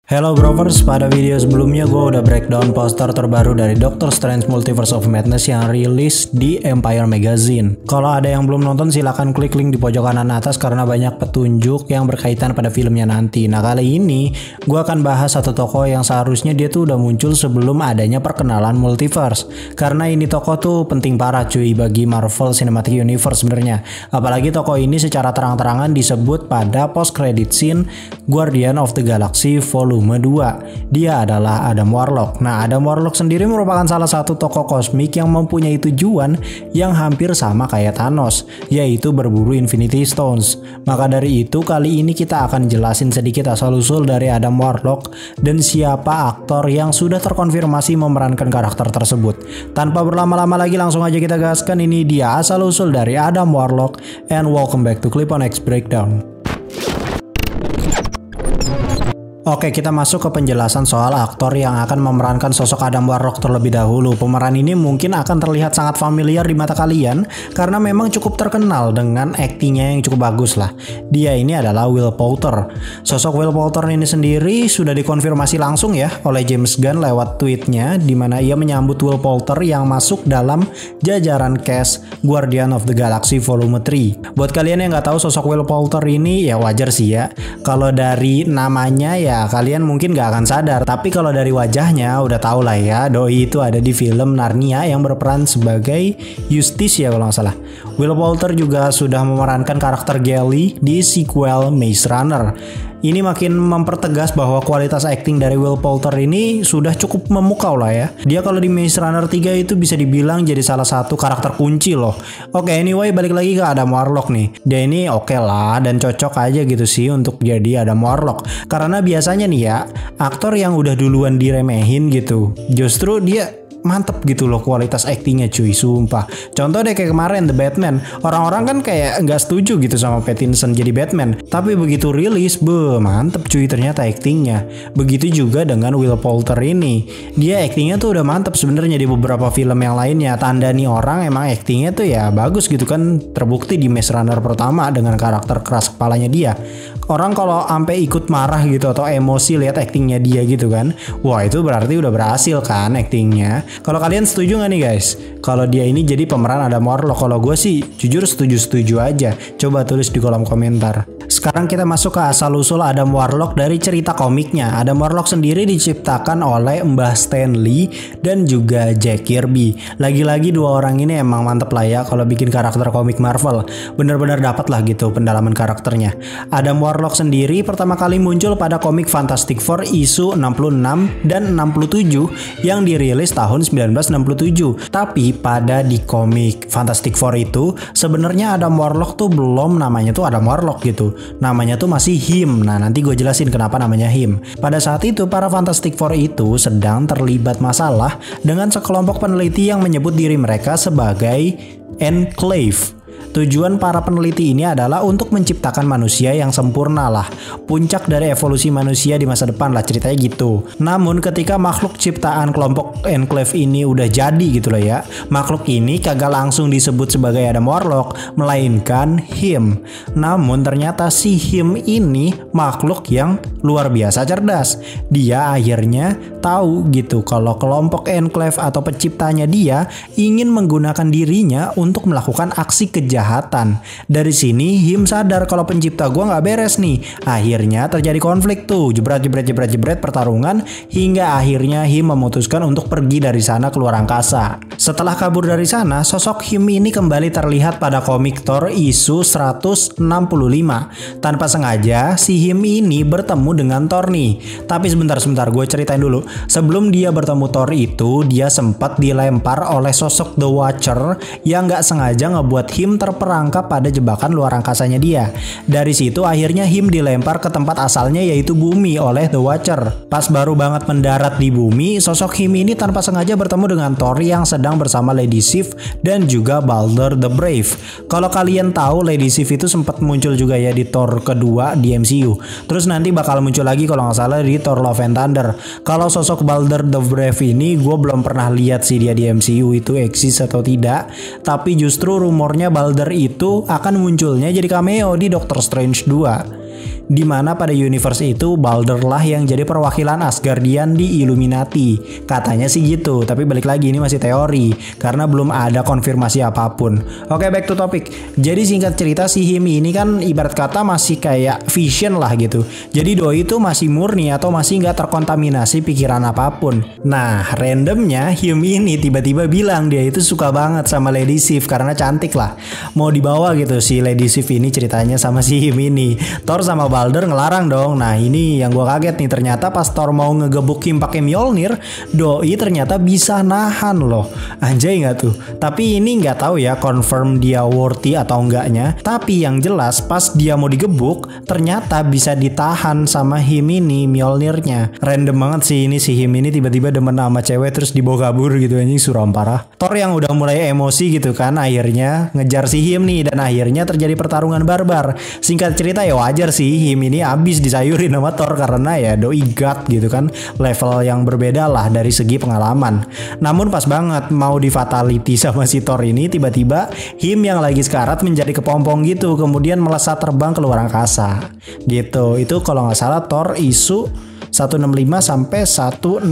Hello Brovers, pada video sebelumnya gue udah breakdown poster terbaru dari Doctor Strange Multiverse of Madness yang rilis di Empire Magazine. Kalau ada yang belum nonton silahkan klik link di pojok kanan atas karena banyak petunjuk yang berkaitan pada filmnya nanti. Nah kali ini gue akan bahas satu tokoh yang seharusnya dia tuh udah muncul sebelum adanya perkenalan multiverse. Karena ini tokoh tuh penting parah cuy bagi Marvel Cinematic Universe sebenarnya. Apalagi tokoh ini secara terang-terangan disebut pada post credit scene Guardian of the Galaxy Volume 2. Dia adalah Adam Warlock. Nah, Adam Warlock sendiri merupakan salah satu tokoh kosmik yang mempunyai tujuan yang hampir sama kayak Thanos, yaitu berburu Infinity Stones. Maka dari itu, kali ini kita akan jelasin sedikit asal-usul dari Adam Warlock dan siapa aktor yang sudah terkonfirmasi memerankan karakter tersebut. Tanpa berlama-lama lagi, langsung aja kita gaskan. Ini dia asal-usul dari Adam Warlock, and welcome back to Clip on X Breakdown. Oke, kita masuk ke penjelasan soal aktor yang akan memerankan sosok Adam Warlock terlebih dahulu. Pemeran ini mungkin akan terlihat sangat familiar di mata kalian karena memang cukup terkenal dengan aktingnya yang cukup bagus lah. Dia ini adalah Will Poulter. Sosok Will Poulter ini sendiri sudah dikonfirmasi langsung ya oleh James Gunn lewat tweetnya, di mana ia menyambut Will Poulter yang masuk dalam jajaran cast Guardian of the Galaxy Volume 3. Buat kalian yang nggak tahu sosok Will Poulter ini ya wajar sih ya. Kalau dari namanya ya kalian mungkin gak akan sadar, tapi kalau dari wajahnya udah tau lah ya, doi itu ada di film Narnia yang berperan sebagai Eustace ya kalau gak salah. Will Poulter juga sudah memerankan karakter Gally di sequel Maze Runner. Ini makin mempertegas bahwa kualitas acting dari Will Poulter ini sudah cukup memukau lah ya. Dia kalau di Maze Runner 3 itu bisa dibilang jadi salah satu karakter kunci loh. Oke, anyway balik lagi ke Adam Warlock nih. Dia ini oke lah dan cocok aja gitu sih untuk jadi Adam Warlock. Karena biasanya nih ya, aktor yang udah duluan diremehin gitu, justru dia mantep gitu loh kualitas aktingnya cuy, sumpah. Contoh deh kayak kemarin The Batman, orang-orang kan kayak nggak setuju gitu sama Pattinson jadi Batman, tapi begitu rilis, mantep cuy ternyata aktingnya. Begitu juga dengan Will Poulter ini, dia aktingnya tuh udah mantep sebenarnya di beberapa film yang lainnya. Tanda nih orang emang aktingnya tuh ya bagus gitu kan, terbukti di Maze Runner pertama dengan karakter keras kepalanya dia. Orang kalau sampai ikut marah gitu atau emosi lihat aktingnya dia gitu kan, wah itu berarti udah berhasil kan aktingnya. Kalau kalian setuju gak nih guys kalau dia ini jadi pemeran Adam Warlock? Kalau gue sih jujur setuju aja. Coba tulis di kolom komentar. Sekarang kita masuk ke asal-usul Adam Warlock dari cerita komiknya. Adam Warlock sendiri diciptakan oleh Mbah Stan Lee dan juga Jack Kirby. Lagi-lagi dua orang ini emang mantep lah ya kalau bikin karakter komik Marvel. Bener-bener dapet lah gitu pendalaman karakternya. Adam Warlock sendiri pertama kali muncul pada komik Fantastic Four isu 66 dan 67 yang dirilis tahun 1967. Tapi pada di komik Fantastic Four itu sebenarnya Adam Warlock tuh belum namanya tuh Adam Warlock gitu. Namanya tuh masih Him. Nah nanti gue jelasin kenapa namanya Him. Pada saat itu para Fantastic Four itu sedang terlibat masalah dengan sekelompok peneliti yang menyebut diri mereka sebagai Enclave. Tujuan para peneliti ini adalah untuk menciptakan manusia yang sempurna lah. Puncak dari evolusi manusia di masa depan lah ceritanya gitu. Namun ketika makhluk ciptaan kelompok Enclave ini udah jadi gitu loh ya, makhluk ini kagak langsung disebut sebagai Adam Warlock, melainkan Him. Namun ternyata si Him ini makhluk yang luar biasa cerdas. Dia akhirnya tahu gitu kalau kelompok Enclave atau penciptanya dia ingin menggunakan dirinya untuk melakukan aksi kejahatan. Dari sini Him sadar kalau pencipta gua nggak beres nih. Akhirnya terjadi konflik tuh, jebret pertarungan hingga akhirnya Him memutuskan untuk pergi dari sana keluar angkasa. Setelah kabur dari sana, sosok Him ini kembali terlihat pada komik Thor isu 165. Tanpa sengaja si Him ini bertemu dengan Thor nih. Tapi sebentar gue ceritain dulu. Sebelum dia bertemu Thor itu, dia sempat dilempar oleh sosok The Watcher yang nggak sengaja ngebuat Him terperangkap pada jebakan luar angkasanya dia. Dari situ akhirnya Him dilempar ke tempat asalnya yaitu bumi oleh The Watcher. Pas baru banget mendarat di bumi, sosok Him ini tanpa sengaja bertemu dengan Thor yang sedang bersama Lady Sif dan juga Balder the Brave. Kalau kalian tahu Lady Sif itu sempat muncul juga ya di Thor kedua di MCU. Terus nanti bakal muncul lagi kalau nggak salah di Thor Love and Thunder. Kalau sosok Balder the Brave ini gue belum pernah lihat sih dia di MCU itu eksis atau tidak. Tapi justru rumornya Balder itu akan munculnya jadi cameo di Doctor Strange 2. Dimana pada universe itu Balder lah yang jadi perwakilan Asgardian di Illuminati. Katanya sih gitu, tapi balik lagi ini masih teori karena belum ada konfirmasi apapun. Oke, back to topic. Jadi singkat cerita si Him ini kan ibarat kata masih kayak vision lah gitu. Jadi doi itu masih murni atau masih nggak terkontaminasi pikiran apapun. Nah, randomnya Him ini tiba-tiba bilang dia itu suka banget sama Lady Sif karena cantik lah. Mau dibawa gitu si Lady Sif ini ceritanya sama si Him ini. Thor sama Balder ngelarang dong. Nah ini yang gue kaget nih, ternyata pas Thor mau ngegebuk Him pakai Mjolnir, doi ternyata bisa nahan loh. Anjay nggak tuh? Tapi ini nggak tahu ya confirm dia worthy atau enggaknya. Tapi yang jelas pas dia mau digebuk, ternyata bisa ditahan sama Him ini Mjolnirnya. Random banget sih ini si Him ini tiba-tiba demen sama cewek terus dibawa kabur gitu, anjing suram parah. Thor yang udah mulai emosi gitu kan akhirnya ngejar si Him nih dan akhirnya terjadi pertarungan barbar. Singkat cerita ya wajar sih Him ini abis disayurin sama Thor karena ya doi god gitu kan, level yang berbeda lah dari segi pengalaman. Namun pas banget mau di fatality sama si Thor ini, tiba-tiba Him yang lagi sekarat menjadi kepompong gitu, kemudian melesat terbang keluar angkasa gitu. Itu kalau nggak salah Thor isu 165 sampai 166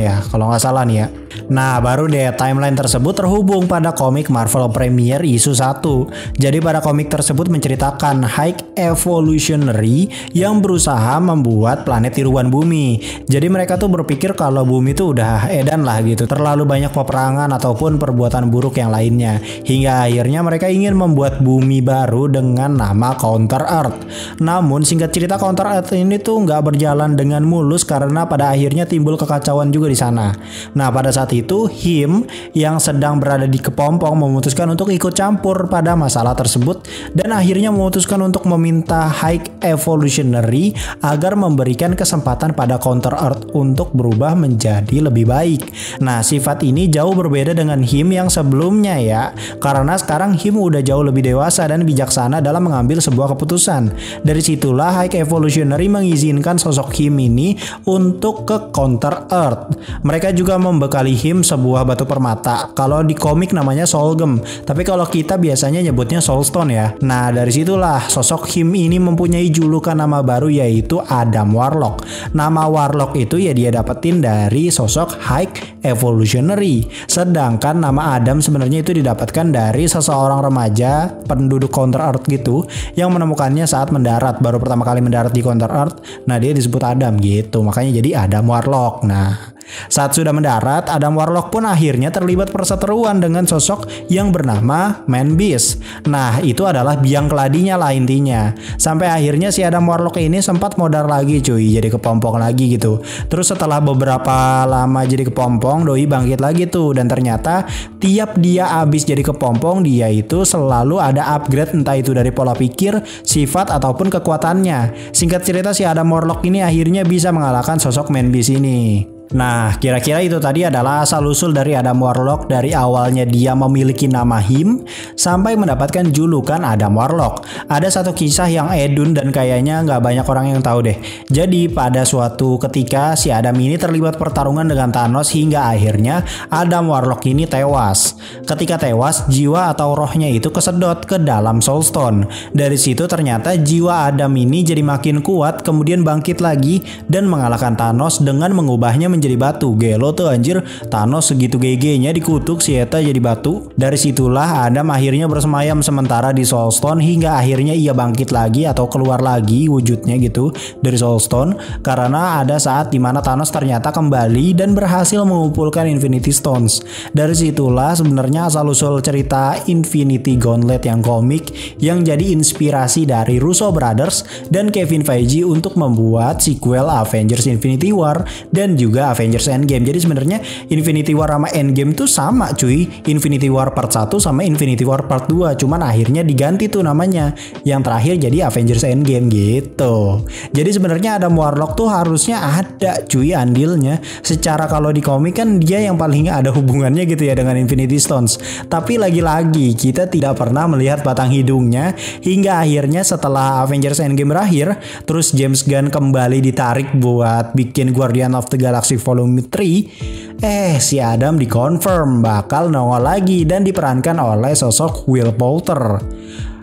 ya kalau nggak salah nih ya. Nah baru deh timeline tersebut terhubung pada komik Marvel Premiere isu 1. Jadi pada komik tersebut menceritakan High Evolutionary yang berusaha membuat planet tiruan bumi. Jadi mereka tuh berpikir kalau bumi tuh udah edan lah gitu, terlalu banyak peperangan ataupun perbuatan buruk yang lainnya. Hingga akhirnya mereka ingin membuat bumi baru dengan nama Counter Earth. Namun singkat cerita Counter Earth ini tuh nggak berjalan dengan mulus karena pada akhirnya timbul kekacauan juga di sana. Nah pada saat itu Him yang sedang berada di kepompong memutuskan untuk ikut campur pada masalah tersebut dan akhirnya memutuskan untuk meminta High Evolutionary agar memberikan kesempatan pada Counter Earth untuk berubah menjadi lebih baik. Nah sifat ini jauh berbeda dengan Him yang sebelumnya ya, karena sekarang Him udah jauh lebih dewasa dan bijaksana dalam mengambil sebuah keputusan. Dari situlah High Evolutionary mengizinkan sosok Him ini untuk ke Counter Earth. Mereka juga membekali Him sebuah batu permata. Kalau di komik namanya Soulgem, tapi kalau kita biasanya nyebutnya Soulstone ya. Nah dari situlah sosok Him ini mempunyai julukan nama baru yaitu Adam Warlock. Nama Warlock itu ya dia dapetin dari sosok High Evolutionary. Sedangkan nama Adam sebenarnya itu didapatkan dari seseorang remaja penduduk Counter Earth gitu yang menemukannya saat mendarat, baru pertama kali mendarat di Counter Earth. Nah dia disebut Adam gitu, makanya jadi Adam Warlock. Nah saat sudah mendarat, Adam Warlock pun akhirnya terlibat perseteruan dengan sosok yang bernama Man Beast. Nah itu adalah biang keladinya lah intinya. Sampai akhirnya si Adam Warlock ini sempat modar lagi cuy, jadi kepompong lagi gitu. Terus setelah beberapa lama jadi kepompong, doi bangkit lagi tuh. Dan ternyata tiap dia abis jadi kepompong, dia itu selalu ada upgrade, entah itu dari pola pikir, sifat, ataupun kekuatannya. Singkat cerita si Adam Warlock ini akhirnya bisa mengalahkan sosok Man Beast ini. Nah, kira-kira itu tadi adalah asal-usul dari Adam Warlock dari awalnya dia memiliki nama Him sampai mendapatkan julukan Adam Warlock. Ada satu kisah yang edun dan kayaknya nggak banyak orang yang tahu deh. Jadi pada suatu ketika si Adam ini terlibat pertarungan dengan Thanos hingga akhirnya Adam Warlock ini tewas. Ketika tewas, jiwa atau rohnya itu kesedot ke dalam Soulstone. Dari situ ternyata jiwa Adam ini jadi makin kuat, kemudian bangkit lagi dan mengalahkan Thanos dengan mengubahnya menjadi batu. Gelo tuh anjir, Thanos segitu GG-nya dikutuk si Eta jadi batu. Dari situlah Adam akhirnya bersemayam sementara di Soulstone hingga akhirnya ia bangkit lagi atau keluar lagi wujudnya gitu dari Soulstone, karena ada saat dimana Thanos ternyata kembali dan berhasil mengumpulkan Infinity Stones. Dari situlah sebenarnya asal-usul cerita Infinity Gauntlet yang komik yang jadi inspirasi dari Russo Brothers dan Kevin Feige untuk membuat sequel Avengers Infinity War dan juga Avengers Endgame. Jadi sebenarnya Infinity War sama Endgame tuh sama cuy. Infinity War Part 1 sama Infinity War Part 2. Cuman akhirnya diganti tuh namanya. Yang terakhir jadi Avengers Endgame gitu. Jadi sebenarnya Adam Warlock tuh harusnya ada cuy andilnya. Secara kalau di komik kan dia yang paling ada hubungannya gitu ya dengan Infinity Stones. Tapi lagi-lagi kita tidak pernah melihat batang hidungnya hingga akhirnya setelah Avengers Endgame berakhir, terus James Gunn kembali ditarik buat bikin Guardian of the Galaxy Volume 3, si Adam dikonfirm bakal nongol lagi dan diperankan oleh sosok Will Poulter.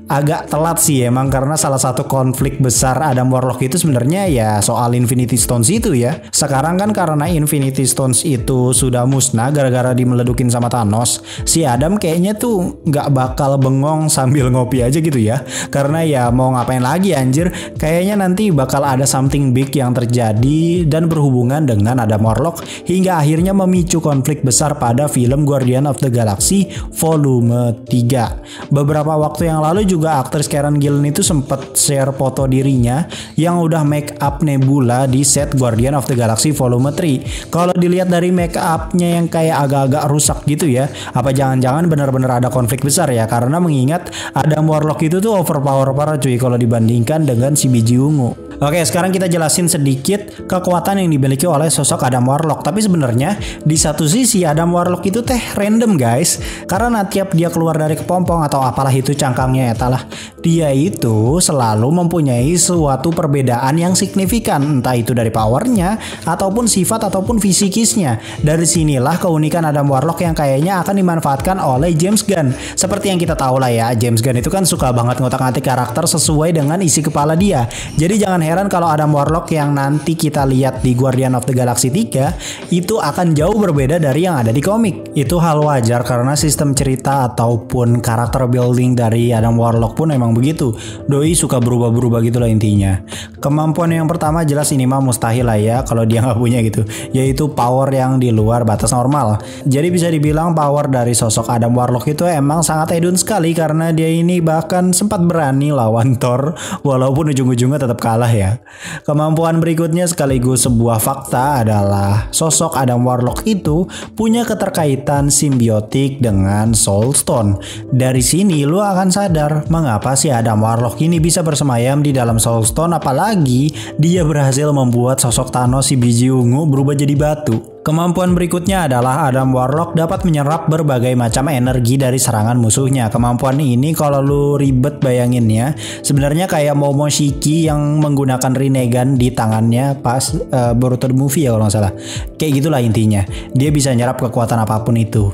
agak telat sih emang, karena salah satu konflik besar Adam Warlock itu sebenarnya ya soal Infinity Stones itu ya. Sekarang kan karena Infinity Stones itu sudah musnah gara-gara dimeledukin sama Thanos, si Adam kayaknya tuh nggak bakal bengong sambil ngopi aja gitu ya. Karena ya mau ngapain lagi anjir, kayaknya nanti bakal ada something big yang terjadi dan berhubungan dengan Adam Warlock hingga akhirnya memicu konflik besar pada film Guardian of the Galaxy volume 3. Beberapa waktu yang lalu juga aktris Karen Gillan itu sempat share foto dirinya yang udah make up Nebula di set Guardian of the Galaxy volume 3. Kalau dilihat dari make upnya yang kayak agak-agak rusak gitu ya, apa jangan-jangan benar-benar ada konflik besar ya, karena mengingat Adam Warlock itu tuh overpower parah cuy kalau dibandingkan dengan si biji ungu. Oke, sekarang kita jelasin sedikit kekuatan yang dimiliki oleh sosok Adam Warlock. Tapi sebenarnya di satu sisi Adam Warlock itu teh random guys, karena tiap dia keluar dari kepompong atau apalah itu cangkangnya ya talah, dia itu selalu mempunyai suatu perbedaan yang signifikan, entah itu dari powernya ataupun sifat ataupun fisikisnya. Dari sinilah keunikan Adam Warlock yang kayaknya akan dimanfaatkan oleh James Gunn. Seperti yang kita tahu lah ya, James Gunn itu kan suka banget ngotak-ngatik karakter sesuai dengan isi kepala dia. Jadi jangan heran kalau Adam Warlock yang nanti kita lihat di Guardian of the Galaxy 3 itu akan jauh berbeda dari yang ada di komik. Itu hal wajar karena sistem cerita ataupun karakter building dari Adam Warlock pun emang begitu. Doi suka berubah-berubah gitulah intinya. Kemampuan yang pertama jelas ini mah mustahil lah ya kalau dia nggak punya gitu, yaitu power yang di luar batas normal. Jadi bisa dibilang power dari sosok Adam Warlock itu emang sangat edun sekali, karena dia ini bahkan sempat berani lawan Thor walaupun ujung-ujungnya tetap kalah ya. Kemampuan berikutnya sekaligus sebuah fakta adalah sosok Adam Warlock itu punya keterkaitan simbiotik dengan Soul Stone. Dari sini lu akan sadar mengapa si Adam Warlock ini bisa bersemayam di dalam Soul Stone, apalagi dia berhasil membuat sosok Thanos si biji ungu berubah jadi batu. Kemampuan berikutnya adalah Adam Warlock dapat menyerap berbagai macam energi dari serangan musuhnya. Kemampuan ini kalau lu ribet bayanginnya, sebenarnya kayak Momoshiki yang menggunakan Rinnegan di tangannya pas Boruto the Movie ya kalau nggak salah. Kayak gitulah intinya. Dia bisa nyerap kekuatan apapun itu.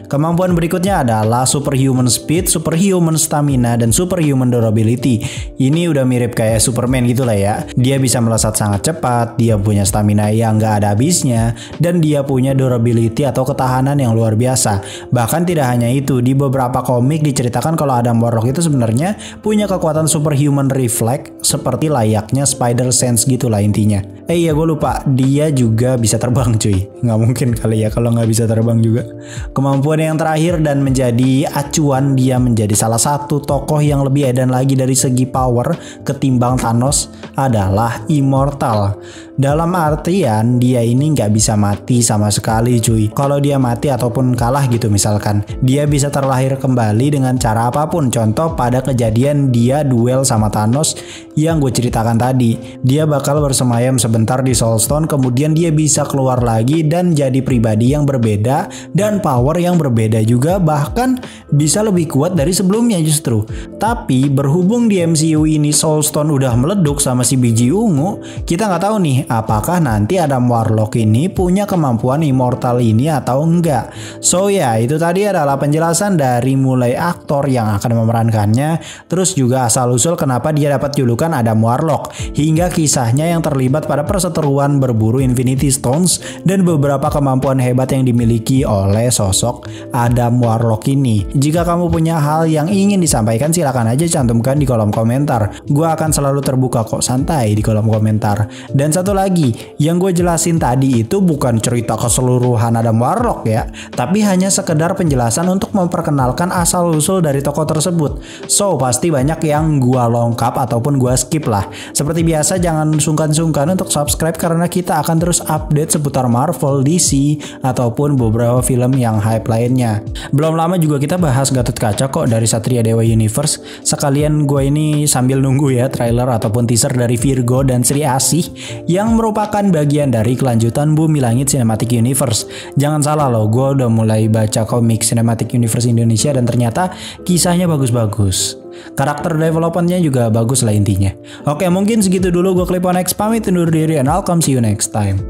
Kemampuan berikutnya adalah superhuman speed, superhuman stamina, dan superhuman durability. Ini udah mirip kayak Superman gitu lah ya. Dia bisa melesat sangat cepat, dia punya stamina yang gak ada habisnya, dan dia punya durability atau ketahanan yang luar biasa. Bahkan tidak hanya itu, di beberapa komik diceritakan kalau Adam Warlock itu sebenarnya punya kekuatan superhuman reflex seperti layaknya Spider Sense gitu lah intinya. Iya gue lupa, dia juga bisa terbang cuy. Nggak mungkin kali ya kalau nggak bisa terbang juga. Kemampuan yang terakhir dan menjadi acuan dia menjadi salah satu tokoh yang lebih edan lagi dari segi power ketimbang Thanos adalah immortal. Dalam artian dia ini nggak bisa mati sama sekali cuy. Kalau dia mati ataupun kalah gitu misalkan, dia bisa terlahir kembali dengan cara apapun. Contoh pada kejadian dia duel sama Thanos yang gue ceritakan tadi. Dia bakal bersemayam sebentar di Soul Stone, kemudian dia bisa keluar lagi dan jadi pribadi yang berbeda dan power yang berbeda juga, bahkan bisa lebih kuat dari sebelumnya justru. Tapi berhubung di MCU ini Soul Stone udah meleduk sama si biji ungu, kita nggak tahu nih apakah nanti Adam Warlock ini punya kemampuan immortal ini atau enggak. So ya, itu tadi adalah penjelasan dari mulai aktor yang akan memerankannya, terus juga asal-usul kenapa dia dapat julukan Adam Warlock, hingga kisahnya yang terlibat pada perseteruan berburu Infinity Stones dan beberapa kemampuan hebat yang dimiliki oleh sosok Adam Warlock ini. Jika kamu punya hal yang ingin disampaikan, silakan aja cantumkan di kolom komentar. Gue akan selalu terbuka kok, santai di kolom komentar. Dan satu lagi, yang gue jelasin tadi itu bukan cerita keseluruhan Adam Warlock ya, tapi hanya sekedar penjelasan untuk memperkenalkan asal-usul dari tokoh tersebut. So, pasti banyak yang gue longkap ataupun gue skip lah. Seperti biasa, jangan sungkan-sungkan untuk subscribe karena kita akan terus update seputar Marvel, DC, ataupun beberapa film yang hype lainnya. Belum lama juga kita bahas Gatotkaca kok dari Satria Dewa Universe. Sekalian gue ini sambil nunggu ya trailer ataupun teaser dari Virgo dan Sri Asih yang merupakan bagian dari kelanjutan Bumi Langit Cinematic Universe. Jangan salah loh, gue udah mulai baca komik Cinematic Universe Indonesia dan ternyata kisahnya bagus-bagus. Karakter developmentnya juga bagus lah intinya. Oke, mungkin segitu dulu. Gue Clipon X pamit undur diri and I'll come see you next time.